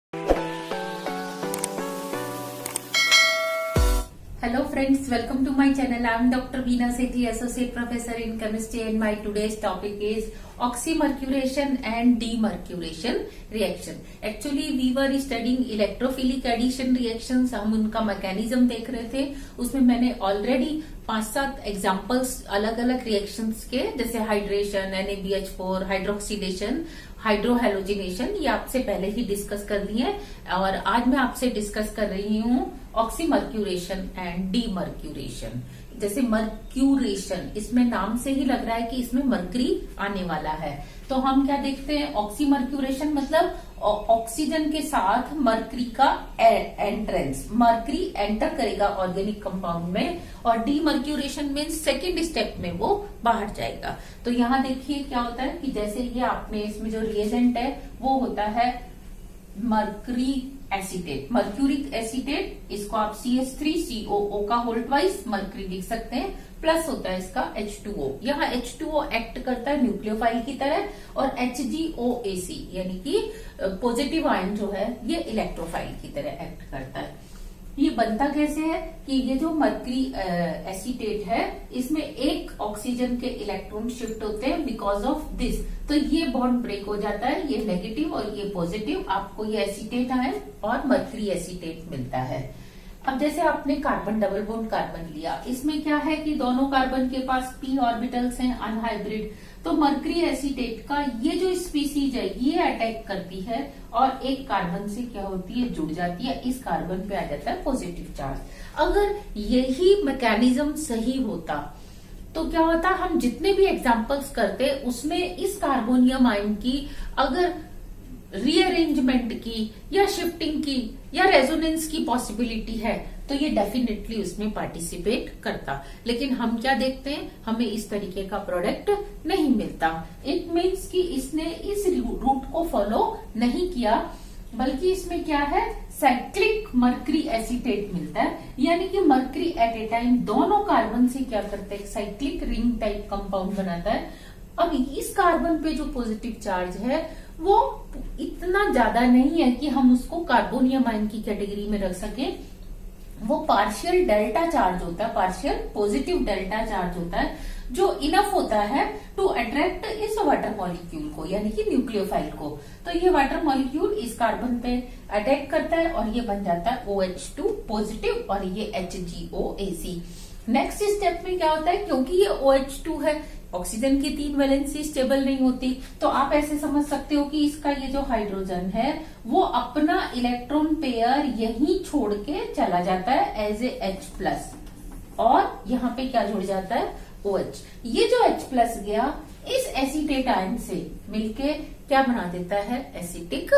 Hello friends, welcome to my channel. I am Dr. Veena Sethi, Associate Professor in Chemistry, and my today's topic is oxymercuration and demercuration reaction. Actually, we were studying electrophilic addition reactions. हम उनका mechanism देख रहे थे. उसमें मैंने already 5-7 examples अलग अलग reactions के, जैसे हाइड्रेशन, NaBH4, हाइड्रोक्सीडेशन, हाइड्रोहेलोजिनेशन, ये आपसे पहले ही डिस्कस कर लिए हैं. और आज मैं आपसे डिस्कस कर रही हूँ ऑक्सीमर्क्यूरेशन एंड डीमर्क्यूरेशन. जैसे मर्क्यूरेशन, इसमें नाम से ही लग रहा है कि इसमें मर्करी आने वाला है. तो हम क्या देखते हैं, ऑक्सीमर्क्यूरेशन मतलब ऑक्सीजन के साथ मर्करी का एंट्रेंस, मर्करी एंटर करेगा ऑर्गेनिक कंपाउंड में, और डीमर्क्यूरेशन मीन्स सेकेंड स्टेप में वो बाहर जाएगा. तो यहाँ देखिए क्या होता है कि जैसे ये आपने इसमें जो रिएजेंट है वो होता है मर्करी एसीटेट, मर्क्यूरिक एसीटेट. इसको आप CH3COO का होल ट्वाइस मर्करी लिख सकते हैं, प्लस होता है इसका H2O. यहाँ H2O एक्ट करता है न्यूक्लियोफाइल की तरह, और HgOAC यानी कि पॉजिटिव आयन जो है ये इलेक्ट्रोफाइल की तरह एक्ट करता है. ये बनता कैसे है कि ये जो मर्करी एसीटेट है, इसमें एक ऑक्सीजन के इलेक्ट्रॉन शिफ्ट होते हैं बिकॉज ऑफ दिस. तो ये बॉन्ड ब्रेक हो जाता है, ये नेगेटिव और ये पॉजिटिव, आपको ये एसीटेट आयन और मर्करी एसीटेट मिलता है. अब जैसे आपने कार्बन डबल बॉन्ड कार्बन लिया, इसमें क्या है कि दोनों कार्बन के पास p ऑर्बिटल्स हैं अनहाइब्रिड. तो मर्करी एसीटेट का ये जो स्पीसीज है ये अटैक करती है और एक कार्बन से क्या होती है, जुड़ जाती है. इस कार्बन पे आ जाता है पॉजिटिव चार्ज. अगर यही मैकेनिज्म सही होता तो क्या होता, हम जितने भी एग्जांपल्स करते उसमें इस कार्बोनियम आयन की अगर रीअरेंजमेंट की या शिफ्टिंग की या रेजोनेंस की पॉसिबिलिटी है तो ये डेफिनेटली उसमें पार्टिसिपेट करता. लेकिन हम क्या देखते हैं, हमें इस तरीके का प्रोडक्ट नहीं मिलता. इट मीन्स कि इसने इस रूट को फॉलो नहीं किया, बल्कि इसमें क्या है, साइक्लिक मर्करी एसीटेट मिलता है. यानी कि मर्करी एट ए टाइम दोनों कार्बन से क्या करता है, साइक्लिक रिंग टाइप कंपाउंड बनाता है. अब इस कार्बन पे जो पॉजिटिव चार्ज है वो इतना ज्यादा नहीं है कि हम उसको कार्बोनियम आयन की कैटेगरी में रख सकें. वो पार्शियल डेल्टा चार्ज होता है, पार्शियल पॉजिटिव डेल्टा चार्ज होता है, जो इनफ होता है टू अट्रैक्ट इस वाटर मॉलिक्यूल को, यानी कि न्यूक्लियोफाइल को. तो ये वाटर मॉलिक्यूल इस कार्बन पे अटैक करता है और ये बन जाता है OH2 पॉजिटिव और ये HgOAC. नेक्स्ट स्टेप में क्या होता है, क्योंकि ये OH2 है, ऑक्सीजन की 3 वैलेंसी स्टेबल नहीं होती, तो आप ऐसे समझ सकते हो कि इसका ये जो हाइड्रोजन है वो अपना इलेक्ट्रॉन पेयर यहीं छोड़ के चला जाता है एज ए H+, और यहाँ पे क्या जुड़ जाता है, OH. ये जो H+ गया इस एसीटेट आयन से मिलके क्या बना देता है, एसिटिक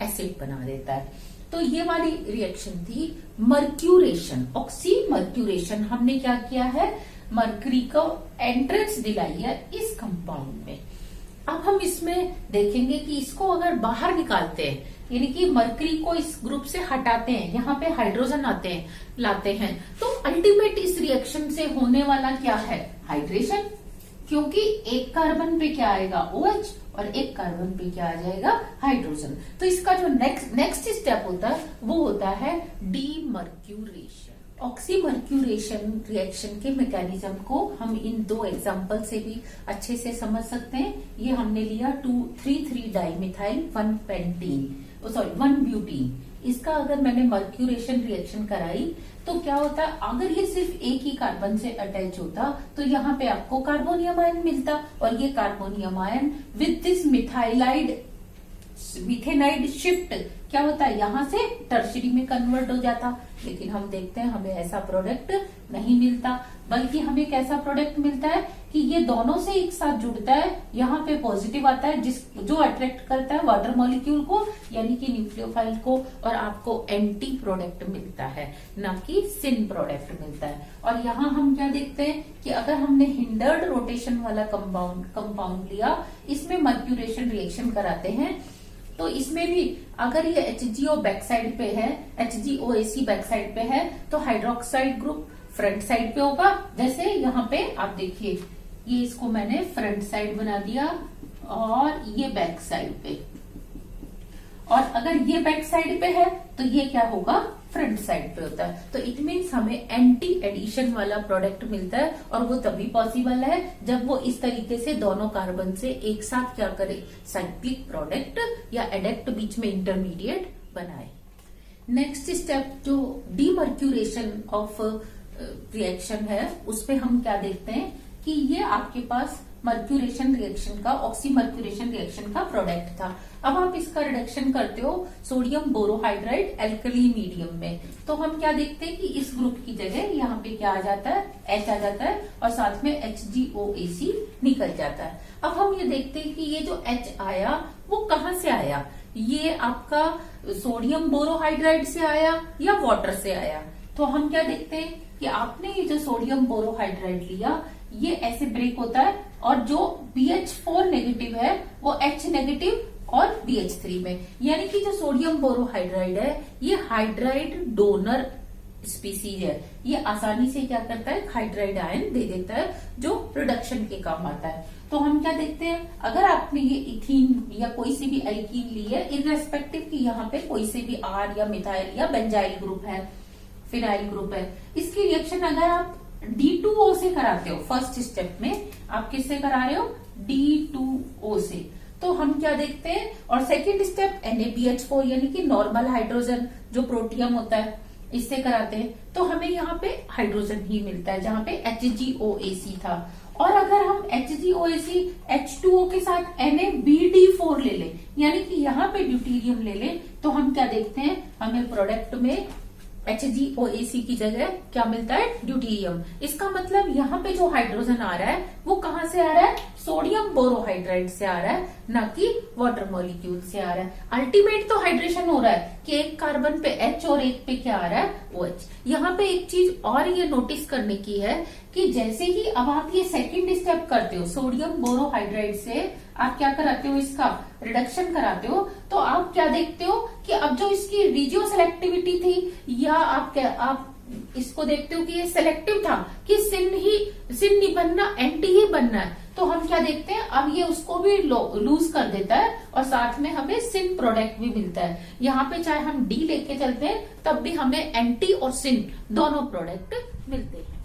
एसिड बना देता है. तो ये वाली रिएक्शन थी मर्क्यूरेशन, ऑक्सीमर्क्यूरेशन. हमने क्या किया है, मर्करी को एंट्रेंस दिलाई है इस कंपाउंड में. अब हम इसमें देखेंगे कि इसको अगर बाहर निकालते हैं, यानी कि मर्करी को इस ग्रुप से हटाते हैं, यहाँ पे हाइड्रोजन आते हैं, लाते हैं, तो अल्टीमेट इस रिएक्शन से होने वाला क्या है, हाइड्रेशन. क्योंकि एक कार्बन पे क्या आएगा, OH, और एक कार्बन पे क्या आ जाएगा, हाइड्रोजन. तो इसका जो नेक्स्ट स्टेप होता है वो होता है डीमर्क्यूरेशन. ऑक्सीमर्क्यूरेशन रिएक्शन के मैकेनिज्म को हम इन 2 एग्जांपल से भी अच्छे से समझ सकते हैं. ये हमने लिया 2,3,3 डाइमिथाइल 1 पेंटीन, 1 ब्यूटीन. इसका अगर मैंने मर्क्यूरेशन रिएक्शन कराई तो क्या होता है, अगर ये सिर्फ एक ही कार्बन से अटैच होता तो यहाँ पे आपको कार्बोनियम आयन मिलता, और ये carbonium ion with this methanide shift क्या होता है, यहाँ से टर्शरी में कन्वर्ट हो जाता. लेकिन हम देखते हैं हमें ऐसा प्रोडक्ट नहीं मिलता, बल्कि हमें कैसा प्रोडक्ट मिलता है कि ये दोनों से एक साथ जुड़ता है, यहाँ पे पॉजिटिव आता है जो अट्रैक्ट करता है वाटर मॉलिक्यूल को, यानी कि न्यूक्लियोफाइल को, और आपको एंटी प्रोडक्ट मिलता है, ना कि सिन प्रोडक्ट मिलता है. और यहाँ हम क्या देखते हैं कि अगर हमने हिंडर्ड रोटेशन वाला कंपाउंड लिया, इसमें मर्क्यूरेशन रिएक्शन कराते हैं, तो इसमें भी अगर ये HgO बैक साइड पे है, HgOAC बैक साइड पे है, तो हाइड्रोक्साइड ग्रुप फ्रंट साइड पे होगा. जैसे यहाँ पे आप देखिए, ये इसको मैंने फ्रंट साइड बना दिया और ये बैक साइड पे, और अगर ये बैक साइड पे है तो ये क्या होगा, फ्रंट साइड पे होता है। तो इट मीन्स हमें एंटी एडिशन वाला प्रोडक्ट मिलता है, और वो तभी पॉसिबल है जब वो इस तरीके से दोनों कार्बन से एक साथ क्या करे, साइक्लिक प्रोडक्ट या एडेक्ट बीच में इंटरमीडिएट बनाए। नेक्स्ट स्टेप जो डीमर्क्यूरेशन ऑफ रिएक्शन है, उस पे हम क्या देखते हैं कि ये आपके पास मर्क्यूरेशन रिएक्शन का, ऑक्सीमर्क्यूरेशन रिएक्शन का प्रोडक्ट था। अब आप इसका रिडक्शन करते हो सोडियम बोरोहाइड्राइड एल्कली मीडियम में, तो हम क्या देखते हैं कि इस ग्रुप की जगह यहाँ पे क्या आ जाता है, H आ जाता है और साथ में HgOAC निकल जाता है। अब हम ये देखते हैं कि ये जो H आया वो कहाँ से आया, ये आपका सोडियम बोरोहाइड्राइड से आया या वाटर से आया। तो हम क्या देखते हैं कि आपने ये जो सोडियम बोरोहाइड्राइड लिया, ये ऐसे ब्रेक होता है और जो BH4 नेगेटिव है वो H नेगेटिव और BH3 में, यानी कि जो सोडियम बोरोहाइड्राइड है ये हाइड्राइड डोनर स्पीसीज है। ये आसानी से क्या करता है, हाइड्राइड आयन दे देता है जो प्रोडक्शन के काम आता है। तो हम क्या देखते हैं, अगर आपने ये इथीन या कोई सी भी एल्कीन ली है, इररेस्पेक्टिव कि यहाँ पे कोई से भी R या मिथाइल या बेंजाइल ग्रुप है, फिनाइल ग्रुप है, इसकी रिएक्शन अगर आप D2O से कराते हो, फर्स्ट स्टेप में आप किससे करा रहे हो, D2O से, तो हम क्या देखते हैं, और सेकेंड स्टेप NaBH4 यानी कि नॉर्मल हाइड्रोजन जो प्रोटियम होता है, इससे कराते हैं तो हमें यहाँ पे हाइड्रोजन ही मिलता है जहाँ पे HgOAC था। और अगर हम HgOAC H2O के साथ NaBD4 ले लें, यानी कि यहाँ पे ड्यूटीरियम ले लें, तो हम क्या देखते हैं, हमें प्रोडक्ट में HgOAC की जगह क्या मिलता है, ड्यूटीरियम। इसका मतलब यहाँ पे जो हाइड्रोजन आ रहा है वो कहाँ से आ रहा है, सोडियम बोरोहाइड्राइड से आ रहा है, ना कि वाटर मॉलिक्यूल से आ रहा है। अल्टीमेट तो हाइड्रेशन हो रहा है कि एक कार्बन पे H और एक पे क्या आ रहा है, OH। यहाँ पे एक चीज और ये नोटिस करने की है कि जैसे ही अब आप ये सेकेंड स्टेप करते हो, सोडियम बोरोहाइड्राइड से आप क्या कराते हो, इसका रिडक्शन कराते हो, तो आप क्या देखते हो कि अब जो इसकी रिजियो सेलेक्टिविटी थी, या आप इसको देखते हो कि ये सेलेक्टिव था कि सिन नहीं बनना, एंटी ही बनना है, तो हम क्या देखते हैं, अब ये उसको भी लूज कर देता है और साथ में हमें सिन प्रोडक्ट भी मिलता है। यहाँ पे चाहे हम D लेके चलते हैं तब भी हमें एंटी और सिन दोनों प्रोडक्ट मिलते हैं।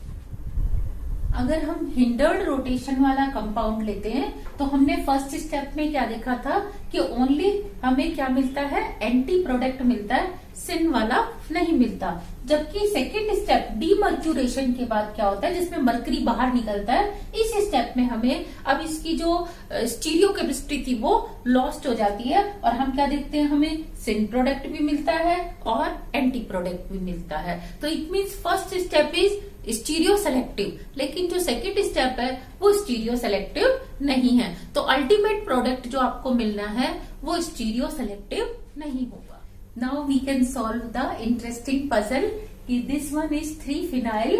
अगर हम हिंडर्ड रोटेशन वाला कंपाउंड लेते हैं तो हमने फर्स्ट स्टेप में क्या देखा था कि ओनली हमें क्या मिलता है, एंटी प्रोडक्ट मिलता है, सिन वाला नहीं मिलता। जबकि सेकेंड स्टेप डीमर्क्यूरेशन के बाद क्या होता है, जिसमें मरकरी बाहर निकलता है, इस स्टेप में हमें अब इसकी जो स्टीरियोकेमिस्ट्री थी वो लॉस्ट हो जाती है और हम क्या देखते हैं, हमें सिन प्रोडक्ट भी मिलता है और एंटी प्रोडक्ट भी मिलता है। तो it means first step is stereo selective, लेकिन जो सेकेंड स्टेप है वो स्टीरियो सेलेक्टिव नहीं है। तो अल्टीमेट प्रोडक्ट जो आपको मिलना है वो स्टीरियो सेलेक्टिव नहीं होगा। Now we can solve the interesting puzzle कि this one is 3-phenyl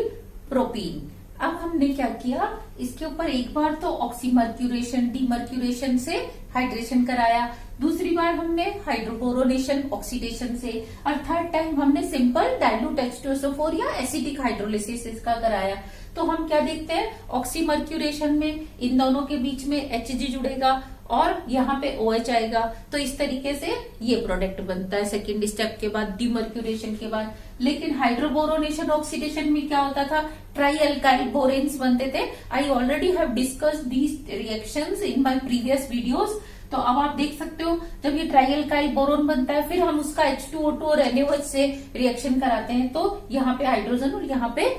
propene। अब हमने क्या किया, इसके ऊपर एक बार तो ऑक्सीमर्क्यूरेशन डीमर्क्यूरेशन से हाइड्रेशन कराया, दूसरी बार हमने हाइड्रोबोरोनेशन ऑक्सीडेशन से, और थर्ड टाइम हमने सिंपल डाइल्यूट H2SO4 या एसिडिक हाइड्रोलिसिस इसका कराया। तो हम क्या देखते हैं, ऑक्सीमर्क्यूरेशन में इन दोनों के बीच में Hg जुड़ेगा और यहाँ पे OH आएगा, तो इस तरीके से ये प्रोडक्ट बनता है सेकेंड स्टेप के बाद, डीमर्क्यूरेशन के बाद। लेकिन हाइड्रोबोरोनेशन ऑक्सीडेशन में क्या होता था, ट्राई अल्काइल बोरेन्स बनते थे। I already have discussed these reactions in my previous videos. तो अब आप देख सकते हो जब ये ट्राई अल्काइल बोरोन बनता है, फिर हम उसका H2O2 और NaOH से रिएक्शन कराते हैं, तो यहाँ पे हाइड्रोजन और यहाँ पे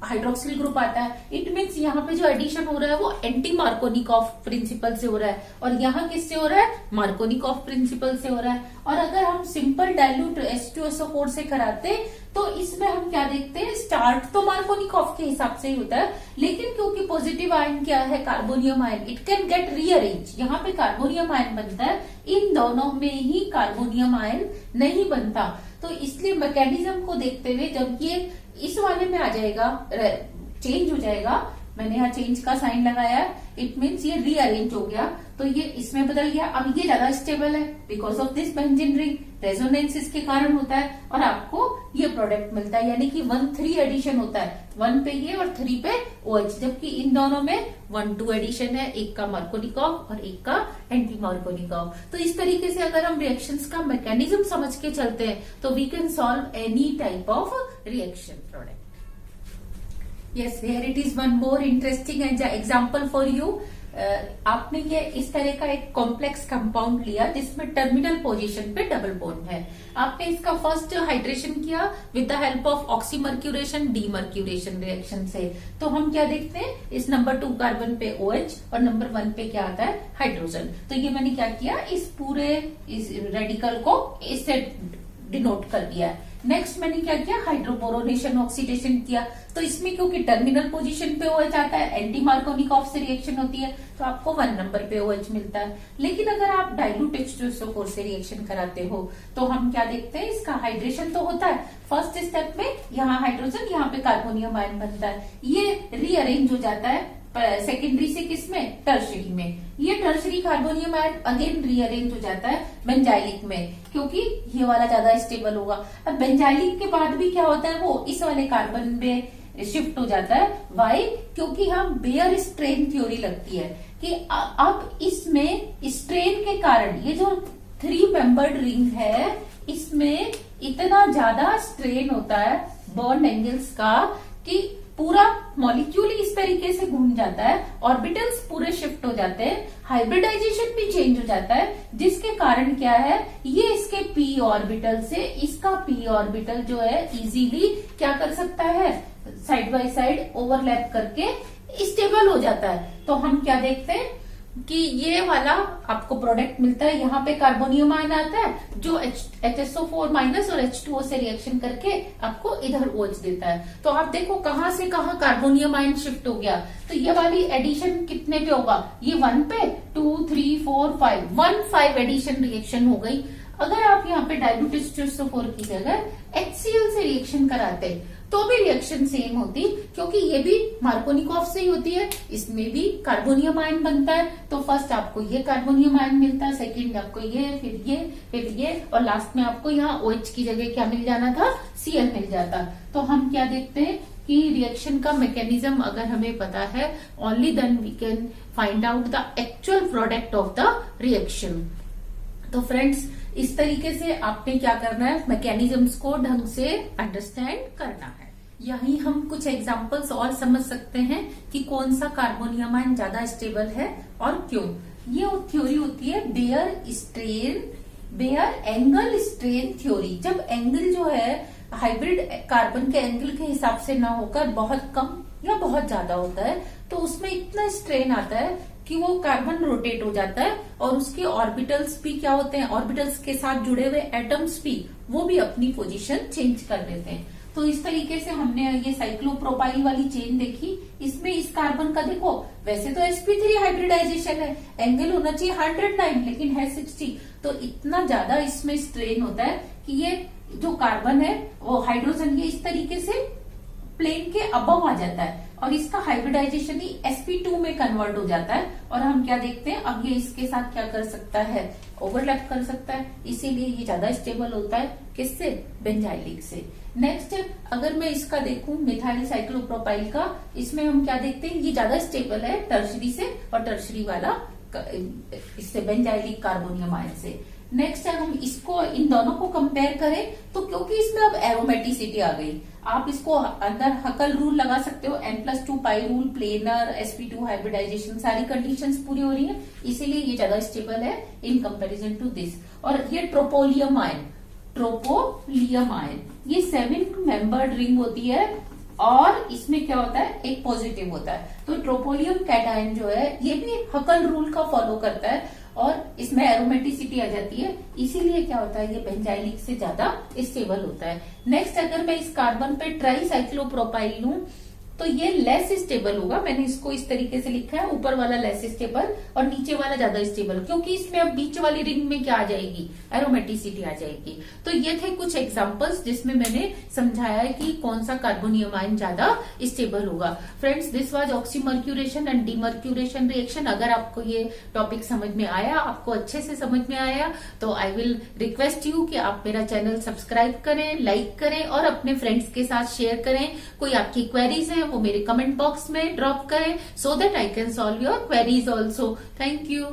हाइड्रोक्सिल ग्रुप आता है। इट मीन्स यहाँ पे जो एडिशन हो रहा है वो एंटी मार्कोनिकॉफ प्रिंसिपल से हो रहा है, और यहाँ किससे हो रहा है, मार्कोनिकॉफ प्रिंसिपल से हो रहा है। और अगर हम सिंपल डाइल्यूट H2SO4 से कराते तो इसमें हम क्या देखते हैं, स्टार्ट तो मार्कोनिकॉफ के हिसाब से ही होता है, लेकिन क्योंकि पॉजिटिव आयन क्या है, carbonium ion, it can get rearrange. यहाँ पे कार्बोनियम आयन बनता है, इन दोनों में ही कार्बोनियम आयन नहीं बनता। तो इसलिए मैकेनिज्म को देखते हुए जब ये इस वाले में आ जाएगा, चेंज हो जाएगा, मैंने यहाँ चेंज का साइन लगाया, इट मीन्स ये रीअरेंज हो गया, तो ये इसमें बदल गया। अब ये ज्यादा स्टेबल है because of this benzene ring, resonance इसके कारण होता है और आपको ये प्रोडक्ट मिलता है, यानी कि 1-3 एडिशन होता है, 1 पे ये और 3 पे OH, जबकि इन दोनों में 1-2 एडिशन है, एक का मार्कोनिकॉव और एक का एंटी मार्कोनिकॉव। तो इस तरीके से अगर हम रिएक्शंस का मैकेनिज्म समझ के चलते हैं तो we can solve any type of reaction product. Yes, here it is one more interesting example for you. आपने ये इस तरह का एक कॉम्प्लेक्स कंपाउंड लिया जिसमें टर्मिनल पोजीशन पे डबल बॉन्ड है। आपने इसका फर्स्ट हाइड्रेशन किया with the help of oxymercuration demercuration reaction से। तो हम क्या देखते हैं, इस नंबर 2 कार्बन पे OH और नंबर 1 पे क्या आता है, हाइड्रोजन। तो ये मैंने क्या किया, इस पूरे इस रेडिकल को इससे डिनोट कर दिया। नेक्स्ट मैंने क्या किया, हाइड्रोबोरोनेशन ऑक्सीडेशन किया। तो इसमें क्योंकि टर्मिनल पोजीशन पे OH आता है, एंटी मार्कोनिकॉव से रिएक्शन होती है, तो आपको 1 नंबर पे OH मिलता है। लेकिन अगर आप डाइल्यूट H2SO4 से रिएक्शन कराते हो तो हम क्या देखते हैं, इसका हाइड्रेशन तो होता है फर्स्ट स्टेप में, यहाँ हाइड्रोजन, यहाँ पे कार्बोनियम आयन बनता है, ये रीअरेंज हो जाता है सेकेंडरी से किसमें, टर्शरी में। ये tertiary carbonium ion again rearrange हो जाता है बेंजाइलिक में, क्योंकि ये वाला ज्यादा स्टेबल होगा। अब बेंजाइलिक के बाद भी क्या होता है, वो इस वाले कार्बन में शिफ्ट हो जाता है। वाई, क्योंकि हम बेयर स्ट्रेन थ्योरी लगती है कि अब इसमें स्ट्रेन के कारण ये जो 3 मेंबर्ड रिंग है इसमें इतना ज्यादा स्ट्रेन होता है बॉन्ड एंगल्स का कि पूरा मॉलिक्यूल इस तरीके से घूम जाता है, ऑर्बिटल्स पूरे शिफ्ट हो जाते हैं, हाइब्रिडाइजेशन भी चेंज हो जाता है, जिसके कारण क्या है, ये इसके p ऑर्बिटल से इसका p ऑर्बिटल जो है इजीली क्या कर सकता है, साइड बाय साइड ओवरलैप करके स्टेबल हो जाता है। तो हम क्या देखते हैं कि ये वाला आपको प्रोडक्ट मिलता है, यहाँ पे कार्बोनियम आयन आता है जो HSO4 माइनस और H2O से रिएक्शन करके आपको इधर OH देता है। तो आप देखो कहाँ से कहाँ कार्बोनियम आयन शिफ्ट हो गया। तो ये वाली एडिशन कितने पे होगा, ये 1 पे, 2, 3, 4, 5, 5 एडिशन रिएक्शन हो गई। अगर आप यहाँ पे डाइल्यूट H2SO4 की जगह HCl से रिएक्शन कराते तो भी रिएक्शन सेम होती, क्योंकि ये भी मार्कोनिकॉव से ही होती है, इसमें भी कार्बोनियम आयन बनता है। तो फर्स्ट आपको ये कार्बोनियम आयन मिलता है, सेकंड आपको ये, फिर ये और लास्ट में आपको यहाँ OH की जगह क्या मिल जाना था, Cl मिल जाता। तो हम क्या देखते हैं कि रिएक्शन का मैकेनिज्म अगर हमें पता है, only then we can find out the actual product of the reaction. तो फ्रेंड्स, इस तरीके से आपने क्या करना है, मैकेनिज्म्स को ढंग से अंडरस्टैंड करना है। यही हम कुछ एग्जांपल्स और समझ सकते हैं कि कौन सा कार्बोनियम आयन ज्यादा स्टेबल है और क्यों। ये थ्योरी होती है बेयर एंगल स्ट्रेन थ्योरी। जब एंगल जो है हाइब्रिड कार्बन के एंगल के हिसाब से ना होकर बहुत कम या बहुत ज्यादा होता है, तो उसमें इतना स्ट्रेन आता है कि वो कार्बन रोटेट हो जाता है और उसके ऑर्बिटल्स भी क्या होते हैं, ऑर्बिटल्स के साथ जुड़े हुए एटम्स भी वो भी अपनी पोजीशन चेंज कर देते हैं। तो इस तरीके से हमने ये साइक्लोप्रोपाइल वाली चेन देखी। इसमें इस कार्बन का देखो, वैसे तो sp3 हाइब्रिडाइजेशन है, एंगल होना चाहिए 109 लेकिन है 60। तो इतना ज्यादा इसमें स्ट्रेन होता है कि ये जो कार्बन है वो हाइड्रोजन ये इस तरीके से प्लेन के अबव आ जाता है और इसका हाइब्रिडाइजेशन ही sp2 में कन्वर्ट हो जाता है। और हम क्या देखते हैं, अब ये इसके साथ क्या कर सकता है, ओवरलैप कर सकता है, इसीलिए ये ज्यादा स्टेबल होता है किससे, बेंजाइलिक से। नेक्स्ट, अगर मैं इसका देखूं मिथाइल साइक्लोप्रोपाइल का, इसमें हम क्या देखते हैं, ये ज्यादा स्टेबल है टर्शरी से और टर्शरी वाला इससे बेंजाइलिक कार्बोनियम आयन से। नेक्स्ट है हम इसको इन दोनों को कंपेयर करें तो क्योंकि इसमें अब एरोमेटिसिटी आ गई, आप इसको अंदर हकल रूल लगा सकते हो, N+2 पाई रूल, प्लेनर, sp2 हाइब्रिडाइजेशन, सारी कंडीशंस पूरी हो रही है, इसीलिए ये ज्यादा स्टेबल है इन कंपैरिजन टू दिस। और ये ट्रोपोलियम आयन ये 7 मेंबर्ड रिंग होती है और इसमें क्या होता है, एक पॉजिटिव होता है। तो ट्रोपोलियम कैटायन जो है ये भी हकल रूल का फॉलो करता है और इसमें एरोमेटिसिटी आ जाती है, इसीलिए क्या होता है, ये बेंजाइलिक से ज्यादा स्टेबल होता है। नेक्स्ट, अगर मैं इस कार्बन पे ट्राई साइक्लोप्रोपाइल लूं तो ये लेस स्टेबल होगा। मैंने इसको इस तरीके से लिखा है, ऊपर वाला लेस स्टेबल और नीचे वाला ज्यादा स्टेबल, क्योंकि इसमें अब बीच वाली रिंग में क्या आ जाएगी, एरोमेटिसिटी आ जाएगी। तो ये थे कुछ एग्जांपल्स जिसमें मैंने समझाया है कि कौन सा कार्बोनियम आयन ज्यादा स्टेबल होगा। Friends, this was oxymercuration and demercuration reaction. अगर आपको ये टॉपिक समझ में आया, आपको अच्छे से समझ में आया, तो आई विल रिक्वेस्ट यू कि आप मेरा चैनल सब्सक्राइब करें, लाइक करें और अपने फ्रेंड्स के साथ शेयर करें। कोई आपकी क्वेरीज है वो मेरे कमेंट बॉक्स में ड्रॉप करें, so that I can solve your queries also. Thank you.